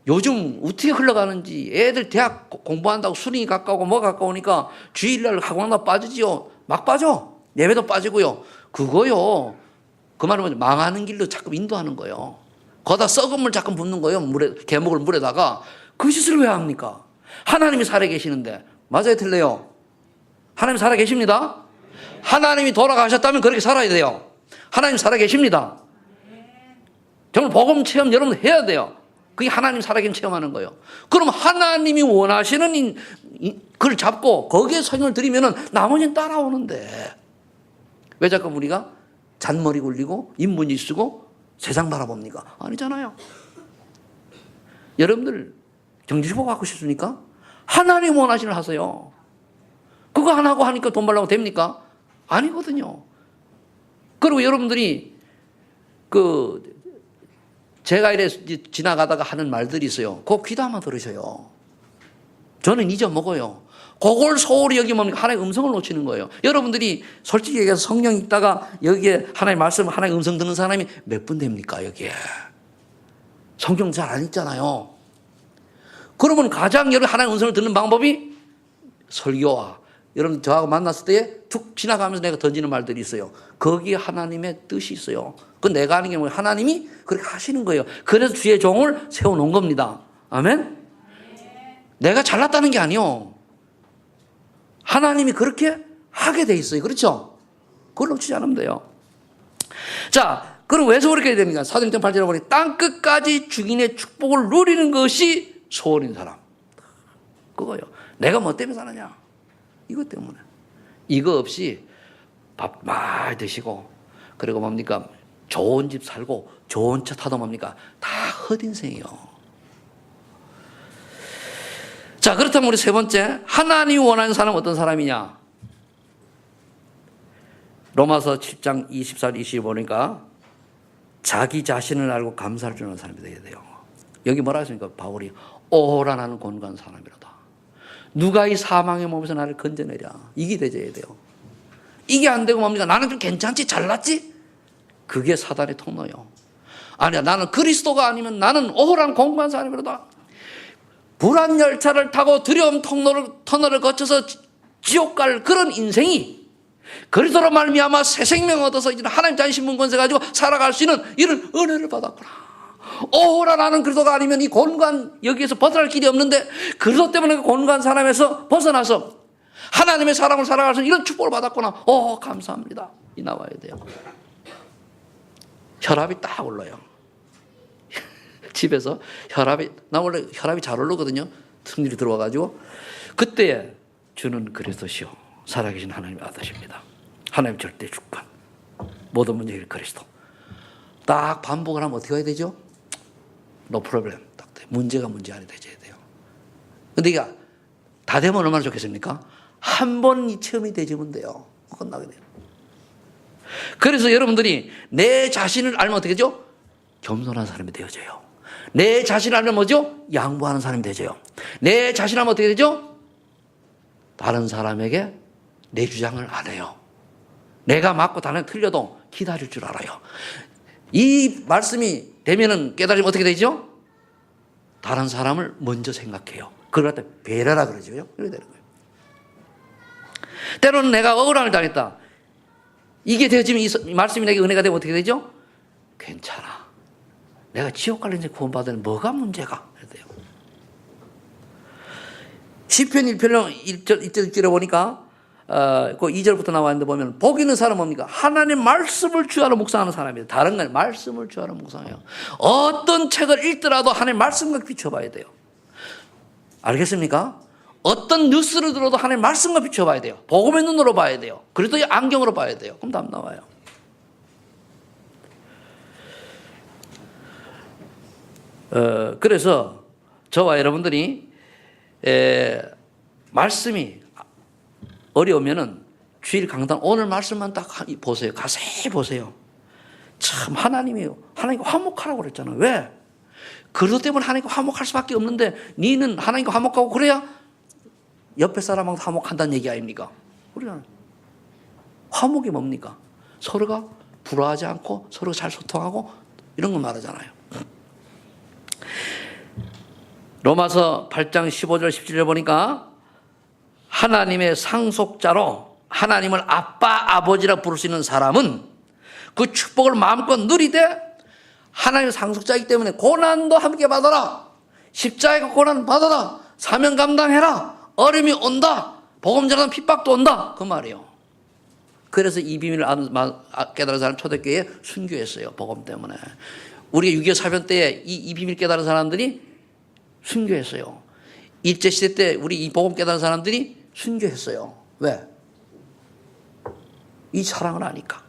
요즘 어떻게 흘러가는지, 애들 대학 공부한다고 수능이 가까우고 뭐 가까우니까 주일날 학원 하나 빠지지요. 막 빠져. 예배도 빠지고요. 그거요, 그 말은 뭐냐, 망하는 길로 자꾸 인도하는 거예요. 거기다 썩은 물 자꾸 붓는 거예요. 물에, 개목을 물에다가. 그 짓을 왜 합니까? 하나님이 살아계시는데. 맞아요, 틀려요? 하나님 살아계십니다. 하나님이 돌아가셨다면 그렇게 살아야 돼요. 하나님 살아계십니다. 정말 복음 체험 여러분 해야 돼요. 그게 하나님 살아계신 체험하는 거예요. 그럼 하나님이 원하시는 그걸 잡고 거기에 설명을 드리면은 나머지는 따라오는데, 왜 자꾸 우리가 잔머리 굴리고 인문지 쓰고 세상 바라봅니까? 아니잖아요. 여러분들 정지시보 갖고 싶습니까? 하나님 원하시는 하세요. 그거 안 하고 하니까 돈 벌려고 됩니까? 아니거든요. 그리고 여러분들이 제가 이래 지나가다가 하는 말들이 있어요. 그거 귀담아 들으셔요. 저는 잊어먹어요. 그걸 소홀히 여기면 하나님의 음성을 놓치는 거예요. 여러분들이 솔직히 얘기해서 성경 읽다가 여기에 하나님의 말씀, 하나님의 음성 듣는 사람이 몇 분 됩니까 여기에? 성경 잘 안 읽잖아요. 그러면 가장 여러분 하나님의 음성을 듣는 방법이 설교와, 여러분 저하고 만났을 때에 툭 지나가면서 내가 던지는 말들이 있어요. 거기에 하나님의 뜻이 있어요. 그 내가 하는 게 뭐예요? 하나님이 그렇게 하시는 거예요. 그래서 주의 종을 세워놓은 겁니다. 아멘? 내가 잘났다는 게 아니요. 하나님이 그렇게 하게 돼 있어요. 그렇죠? 그걸 놓치지 않으면 돼요. 자, 그럼 왜 그렇게 해야 됩니까? 사도행전 8절에 보니 땅끝까지 주인의 축복을 누리는 것이 소원인 사람. 그거요. 내가 뭐 때문에 사느냐? 이것 때문에. 이거 없이 밥 많이 드시고, 그리고 뭡니까? 좋은 집 살고 좋은 차 타도 뭡니까? 다 헛인생이요. 자, 그렇다면 우리 세 번째, 하나님이 원하는 사람은 어떤 사람이냐? 로마서 7장 24, 25 보니까 자기 자신을 알고 감사를 주는 사람이 되어야 돼요. 여기 뭐라 했습니까? 바울이 오라 나는 곤고한 사람이로다. 누가 이 사망의 몸에서 나를 건져내랴. 이게 되져야 돼요. 이게 안 되고 뭡니까? 나는 좀 괜찮지? 잘났지? 그게 사단의 통로요. 아니야, 나는 그리스도가 아니면 나는 오호란 공부한 사람이로다. 불안 열차를 타고 두려움 터널을 거쳐서 지옥 갈 그런 인생이 그리스도로 말미암아 새 생명 얻어서 이제 하나님 자신 신분권세 가지고 살아갈 수 있는 이런 은혜를 받았구나. 오호라 나는 그리스도가 아니면 이 곤고한 여기에서 벗어날 길이 없는데, 그리스도 때문에 그 곤고한 사람에서 벗어나서 하나님의 사랑을 살아갈 수 있는 이런 축복을 받았구나. 오, 감사합니다. 이 나와야 돼요. 혈압이 딱 올라요. 집에서 나 원래 혈압이 잘 오르거든요. 승질이 들어와가지고. 그때 주는 그리스도시요 살아계신 하나님의 아들이십니다. 하나님 절대 주권, 모든 문제 해결 그리스도. 딱 반복을 하면 어떻게 해야 되죠? No problem. 딱 돼. 문제가 문제 아니 되져야 돼요. 근데 이게 다 되면 얼마나 좋겠습니까? 한 번 이 체험이 되지면 돼요. 끝나게 돼요. 그래서 여러분들이 내 자신을 알면 어떻게 되죠? 겸손한 사람이 되어져요. 내 자신을 알면 뭐죠? 양보하는 사람이 되어져요. 내 자신을 알면 어떻게 되죠? 다른 사람에게 내 주장을 안 해요. 내가 맞고 다른 틀려도 기다릴 줄 알아요. 이 말씀이 되면은 깨달으면 어떻게 되죠? 다른 사람을 먼저 생각해요. 그걸 갖다 배려라 그러죠. 그렇게 되는 거예요. 때로는 내가 억울함을 당했다. 이게 되어지면 이 말씀이 내게 은혜가 되면 어떻게 되죠? 괜찮아. 내가 지옥 갈 인생 구원받으면 뭐가 문제가? 그래요. 시편 1편 1절에 보니까 그 2절부터 나와 있는데 보면 복 있는 사람은 뭡니까? 하나님 말씀을 주하로 묵상하는 사람이에요. 다른 건 말씀을 주하로 묵상해요. 어떤 책을 읽더라도 하나님 말씀과 비춰봐야 돼요. 알겠습니까? 어떤 뉴스를 들어도 하나님 말씀과 비춰봐야 돼요. 복음의 눈으로 봐야 돼요. 그래도 안경으로 봐야 돼요. 그럼 답 나와요. 그래서 저와 여러분들이 말씀이 어려우면은 주일 강단 오늘 말씀만 딱 보세요. 자세히 보세요. 참 하나님 화목하라고 그랬잖아요. 왜? 그것 때문에 하나님과 화목할 수밖에 없는데 니는 하나님과 화목하고 그래야 옆에 사람하고 화목한다는 얘기 아닙니까? 우리는 화목이 뭡니까? 서로가 불화하지 않고 서로 잘 소통하고 이런 거 말하잖아요. 로마서 8장 15절 17절 보니까 하나님의 상속자로 하나님을 아빠 아버지라 부를 수 있는 사람은 그 축복을 마음껏 누리되 하나님의 상속자이기 때문에 고난도 함께 받아라. 십자가 고난 받아라. 사명 감당해라. 어려움이 온다. 복음 전하는 핍박도 온다. 그 말이에요. 그래서 이 비밀을 깨달은 사람 초대교회에 순교했어요. 복음 때문에. 우리가 6.25 사변 때에 이 비밀 깨달은 사람들이 순교했어요. 일제시대 때 우리 이 복음 깨달은 사람들이 순교했어요. 왜? 이 사랑을 아니까.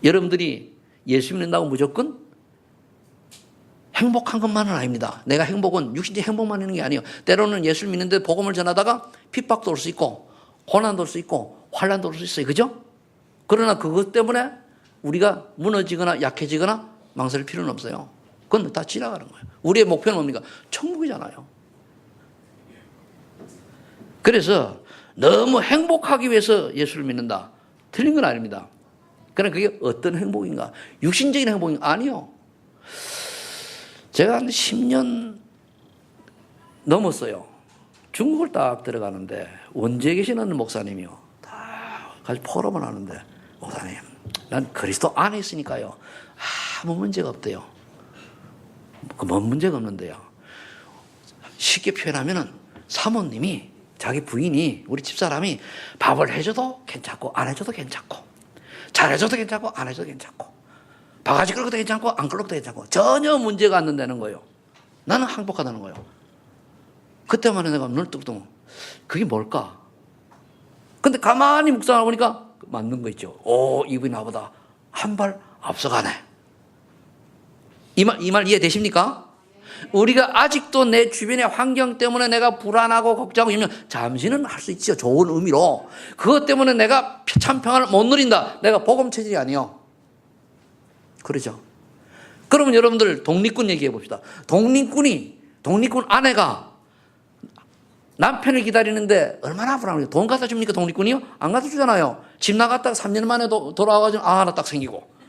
여러분들이 예수 믿는다고 무조건 행복한 것만은 아닙니다. 내가 행복은 육신적 행복만 있는 게 아니에요. 때로는 예수를 믿는데 복음을 전하다가 핍박도 올 수 있고 고난도 올 수 있고 환난도 올 수 있어요. 그죠? 그러나 그것 때문에 우리가 무너지거나 약해지거나 망설일 필요는 없어요. 그건 다 지나가는 거예요. 우리의 목표는 뭡니까? 천국이잖아요. 그래서 너무 행복하기 위해서 예수를 믿는다. 틀린 건 아닙니다. 그러나 그게 어떤 행복인가? 육신적인 행복인가? 아니요. 제가 한 10년 넘었어요. 중국을 딱 들어가는데 원주에 계시는 목사님이요. 다 같이 포럼을 하는데 목사님, 난 그리스도 안에 있으니까요. 아무 문제가 없대요. 뭔 문제가 없는데요. 쉽게 표현하면은 사모님이 자기 부인이 우리 집사람이 밥을 해줘도 괜찮고 안 해줘도 괜찮고 잘해줘도 괜찮고 안 해줘도 괜찮고 바가지 끓여도 괜찮고 안 끓여도 괜찮고 전혀 문제가 안 된다는 거예요. 나는 행복하다는 거예요. 그때만 해도 내가 눈을 뜨고 그게 뭘까? 근데 가만히 묵상하고 보니까 맞는 거 있죠. 오, 이분이 나보다 한 발 앞서가네. 이 말 이해되십니까? 우리가 아직도 내 주변의 환경 때문에 내가 불안하고 걱정하고 이러면 잠시는 할 수 있죠. 좋은 의미로. 그것 때문에 내가 참 평안을 못 누린다. 내가 복음 체질이 아니요. 그러죠. 그러면 여러분들 독립군 얘기해 봅시다. 독립군 아내가 남편을 기다리는데 얼마나 불안해요. 돈 갖다 줍니까 독립군이요? 안 갖다 주잖아요. 집 나갔다가 3년 만에 돌아와가지고 하나 딱 생기고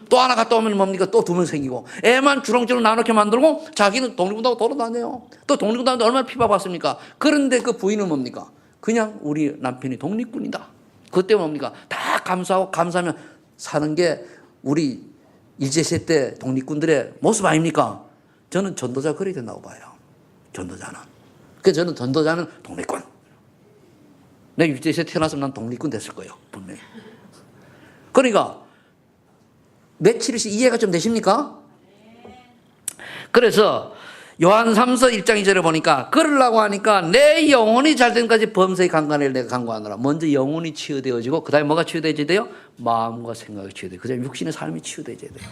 또 하나 갔다 오면 뭡니까? 또 2명 생기고 애만 주렁주렁 나누게 만들고 자기는 독립군하고 돌아다녀요. 또 독립군한테 얼마나 피박받습니까? 그런데 그 부인은 뭡니까? 그냥 우리 남편이 독립군이다. 그것 때문에 뭡니까? 다 감사하고 감사하면 사는 게 우리 일제시대 때 독립군들의 모습 아닙니까? 저는 전도자 그래야 된다고 봐요. 전도자는. 그래서 저는 전도자는 독립군. 내가 일제시대 태어났으면 난 독립군 됐을 거예요. 분명히. 그러니까 며칠씩 이해가 좀 되십니까? 그래서 요한 3서 1장 2절에 보니까 그러려고 하니까 내 영혼이 잘된 까지 범사의 강간을 내가 강구하노라. 먼저 영혼이 치유되어지고 그 다음에 뭐가 치유되어져야 돼요? 마음과 생각이 치유돼요. 그 다음에 육신의 삶이 치유되어져야 돼요.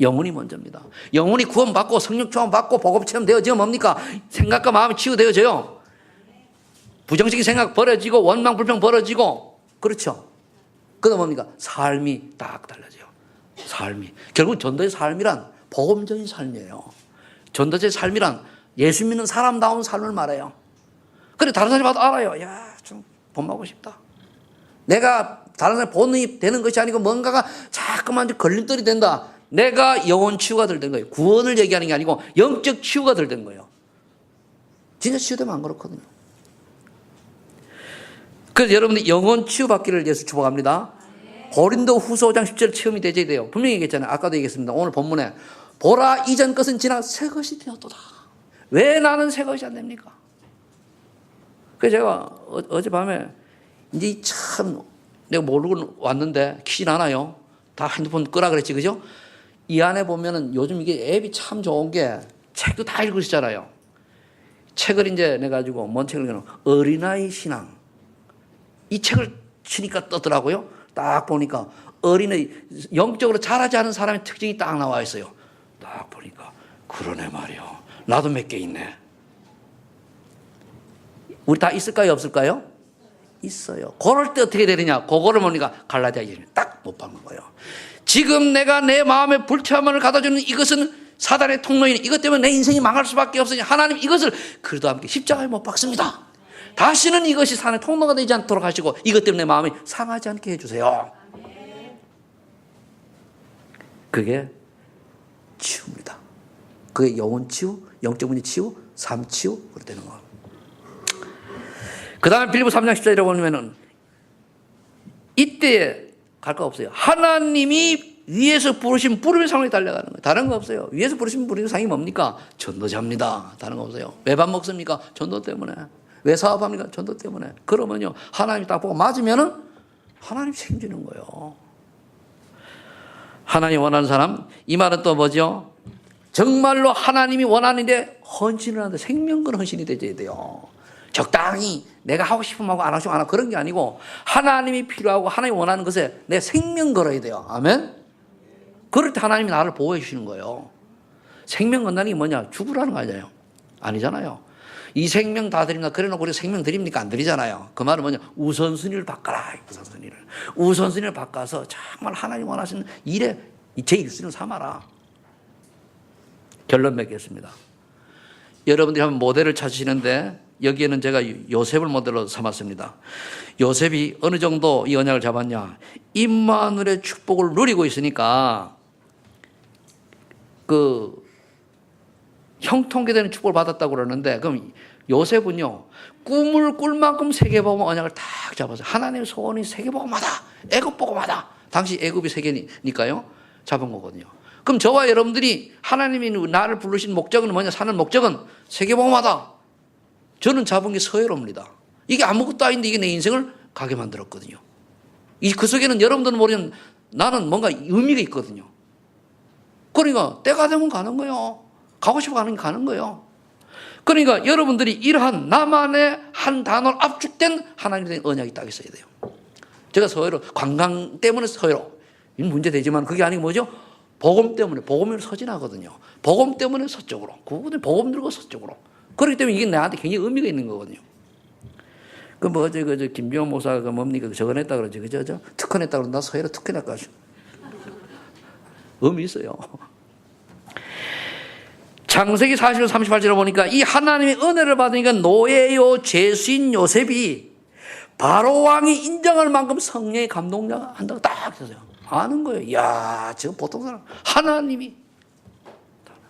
영혼이 먼저입니다. 영혼이 구원받고 성령 충만받고 복음 체험되어지면 뭡니까? 생각과 마음이 치유되어져요. 부정적인 생각 버려지고 원망 불평 버려지고, 그렇죠? 그다음 뭡니까? 삶이 딱 달라져요. 삶이. 결국 전도의 삶이란 복음적인 삶이에요. 전도자의 삶이란 예수 믿는 사람다운 삶을 말해요. 그래, 다른 사람이 봐도 알아요. 야, 좀 본받고 싶다. 내가 다른 사람이 본능이 되는 것이 아니고 뭔가가 자꾸만 걸림돌이 된다. 내가 영혼 치유가 된 거예요. 구원을 얘기하는 게 아니고 영적 치유가 된 거예요. 진짜 치유되면 안 그렇거든요. 그래서 여러분들이 영혼 치유받기를 위해서 축복합니다. 고린도 후서 5장 10절 체험이 되어야 돼요. 분명히 얘기했잖아요. 아까도 얘기했습니다. 오늘 본문에 보라 이전 것은 지나 새 것이 되었도다. 왜 나는 새 것이 안 됩니까? 그래서 제가 어젯밤에 이제 참 내가 모르고 왔는데 키진 않아요. 다 핸드폰 끄라 그랬지, 그죠? 이 안에 보면은 요즘 이게 앱이 참 좋은 게 책도 다 읽으시잖아요. 책을 이제 내가지고 뭔 책을 읽는 어린아이 신앙. 이 책을 치니까 떴더라고요. 딱 보니까 어린아이, 영적으로 자라지 않은 사람의 특징이 딱 나와 있어요. 딱 보니까 그러네 말이요. 나도 몇 개 있네. 우리 다 있을까요, 없을까요? 있어요. 그럴 때 어떻게 되느냐? 그거를 뭡니까? 갈라디아 1장에 딱 못 박는 거예요. 지금 내가 내 마음에 불쾌함을 가져주는 이것은 사단의 통로이니 이것 때문에 내 인생이 망할 수밖에 없으니 하나님 이것을 그래도 함께 십자가에 못 박습니다. 다시는 이것이 사단의 통로가 되지 않도록 하시고 이것 때문에 내 마음이 상하지 않게 해주세요. 그게 치유입니다. 그게 영혼 치유, 영적 문제 치유, 삶 치유, 그렇게 되는 거예요. 그 다음에 빌립보 3장 14절에 보면은 이때 갈 거 없어요. 하나님이 위에서 부르신 부름의 상황에 달려가는 거예요. 다른 거 없어요. 위에서 부르신 부름의 상황이 뭡니까? 전도자입니다. 다른 거 없어요. 왜 밥 먹습니까? 전도 때문에. 왜 사업합니까? 전도 때문에. 그러면요, 하나님이 딱 보고 맞으면은 하나님 책임지는 거예요. 하나님 원하는 사람, 이 말은 또 뭐죠? 정말로 하나님이 원하는데 헌신을 하는데 생명건 헌신이 되어야 돼요. 적당히 내가 하고 싶으면 하고 안 하고 싶으면 안 하고 그런 게 아니고 하나님이 필요하고 하나님이 원하는 것에 내 생명 걸어야 돼요. 아멘? 그럴 때 하나님이 나를 보호해 주시는 거예요. 생명 건다는 게 뭐냐? 죽으라는 거 아니에요. 아니잖아요. 이 생명 다 드립니다. 그래 놓고 우리 생명 드립니까? 안 드리잖아요. 그 말은 뭐냐? 우선순위를 바꿔라. 우선순위를. 우선순위를 바꿔서 정말 하나님 원하시는 일에 제1순위를 삼아라. 결론 맺겠습니다. 여러분들이 한번 모델을 찾으시는데 여기에는 제가 요셉을 모델로 삼았습니다. 요셉이 어느 정도 이 언약을 잡았냐? 임마누엘의 축복을 누리고 있으니까 그 형통케 되는 축복을 받았다고 그러는데 그럼 요셉은요 꿈을 꿀 만큼 세계복음 언약을 딱 잡았어요. 하나님의 소원이 세계복음하다. 애굽 복음하다. 당시 애굽이 세계니까요. 잡은 거거든요. 그럼 저와 여러분들이 하나님이 나를 부르신 목적은 뭐냐? 사는 목적은 세계복음하다. 저는 잡은 게 서해로입니다. 이게 아무것도 아닌데 이게 내 인생을 가게 만들었거든요. 그 속에는 여러분들은 모르는 나는 뭔가 의미가 있거든요. 그러니까 때가 되면 가는 거예요. 가고 싶어 가는 게 가는 거예요. 그러니까 여러분들이 이러한 나만의 한 단어로 압축된 하나님의 언약이 딱 있어야 돼요. 제가 서해로 관광 때문에 서해로 문제되지만 그게 아니고 뭐죠? 복음 때문에 복음으로 서진하거든요. 복음 때문에 서쪽으로. 그분들 복음 들고 서쪽으로. 그렇기 때문에 이게 나한테 굉장히 의미가 있는 거거든요. 그 뭐지 저 김병호 목사가 뭡니까 저거 냈다 그러지 그죠? 특허냈다 그러는데 나 서해로 특허냈다 가지고 의미 있어요. 창세기 40장 38절에 보니까 이 하나님의 은혜를 받으니까 노예요 죄수인 요셉이 바로 왕이 인정할 만큼 성령의 감동한다고 딱 했어요. 아는 거예요. 이야 지금 보통 사람 하나님이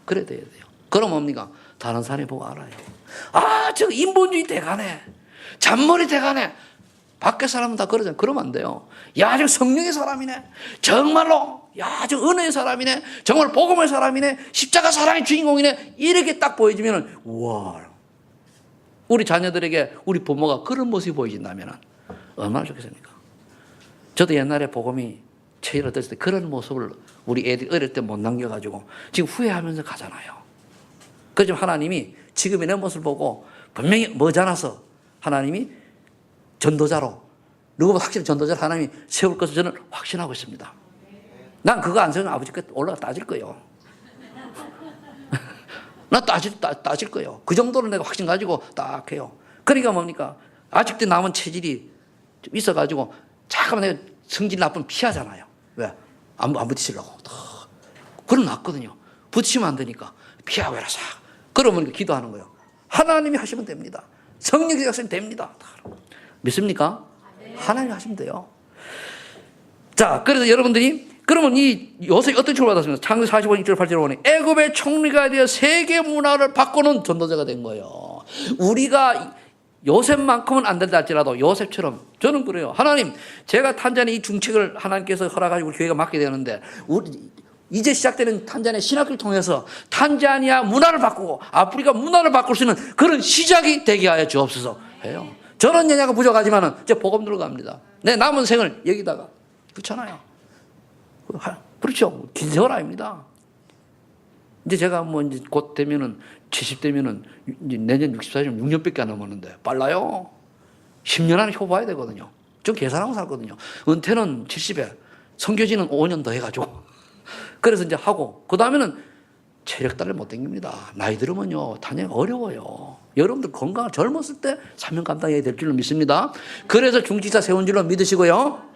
그래야 돼요. 그럼 뭡니까? 다른 사람이 보고 알아요. 아, 저 인본주의 대가네. 잔머리 대가네. 밖에 사람은 다 그러잖아요. 그러면 안 돼요. 야, 저 성령의 사람이네. 정말로. 야, 저 은혜의 사람이네. 정말 복음의 사람이네. 십자가 사랑의 주인공이네. 이렇게 딱 보여지면 우와. 우리 자녀들에게 우리 부모가 그런 모습이 보여진다면 얼마나 좋겠습니까? 저도 옛날에 복음이 체질을 들었을 때 그런 모습을 우리 애들이 어릴 때 못 남겨가지고 지금 후회하면서 가잖아요. 그래서 하나님이 지금의 내 모습을 보고 분명히 머지않아서 하나님이 전도자로 누구보다 확실히 전도자로 하나님이 세울 것을 저는 확신하고 있습니다. 난 그거 안 세우면 아버지께 올라가 따질 거예요. 나 따질 거예요. 그 정도로 내가 확신 가지고 딱 해요. 그러니까 뭡니까? 아직도 남은 체질이 좀 있어가지고 잠깐만 내가 성질 나쁘면 피하잖아요. 왜? 안 부딪히려고. 그럼 낫거든요. 부딪히면 안 되니까 피하고 해라 싹. 그러면 기도하는 거예요. 하나님이 하시면 됩니다. 성령이 하시면 됩니다. 믿습니까? 하나님이 하시면 돼요. 자, 그래서 여러분들이 그러면 이 요셉이 어떤 축복을 받았습니까? 창세기 45장 1절 8절을 보니 애굽의 총리가 되어 세계 문화를 바꾸는 전도자가 된 거예요. 우리가 요셉만큼은 안 된다 할지라도 요셉처럼 저는 그래요. 하나님, 제가 탄자니아 이 중책을 하나님께서 허락하시고 교회가 맡게 되는데 이제 시작되는 탄자니아 신학교를 통해서 탄자니아 문화를 바꾸고 아프리카 문화를 바꿀 수 있는 그런 시작이 되게 하여 주옵소서 해요. 저는 연약가 부족하지만은 제 복음 들어갑니다. 내 남은 생을 여기다가 그렇잖아요. 그렇죠. 긴 세월 아닙니다. 이제 제가 뭐 이제 곧 되면은 70되면은 내년 64년 6년밖에 안 남았는데 빨라요. 10년 안에 효 봐야 되거든요. 좀 계산하고 살거든요. 은퇴는 70에 선교지는 5년 더 해가지고 그래서 이제 하고 그 다음에는 체력 따라 못 당깁니다. 나이 들으면요 단연히 어려워요. 여러분들 건강을 젊었을 때 사명 감당해야 될 줄로 믿습니다. 그래서 중직자 세운 줄로 믿으시고요.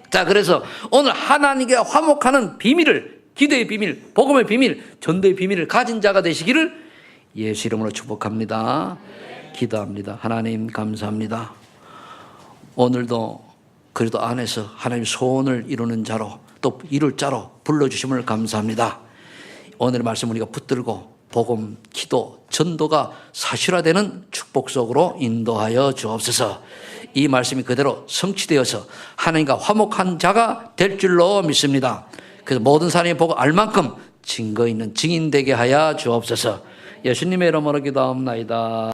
자, 그래서 오늘 하나님께 화목하는 비밀을, 기도의 비밀, 복음의 비밀, 전도의 비밀을 가진 자가 되시기를 예수 이름으로 축복합니다. 기도합니다. 하나님 감사합니다. 오늘도 그래도 안에서 하나님 소원을 이루는 자로 또 이룰 자로 불러주심을 감사합니다. 오늘의 말씀 우리가 붙들고 복음, 기도, 전도가 사실화되는 축복 속으로 인도하여 주옵소서. 이 말씀이 그대로 성취되어서 하나님과 화목한 자가 될 줄로 믿습니다. 그래서 모든 사람이 보고 알 만큼 증거 있는 증인 되게 하여 주옵소서. 예수님의 이름으로 기도하옵나이다.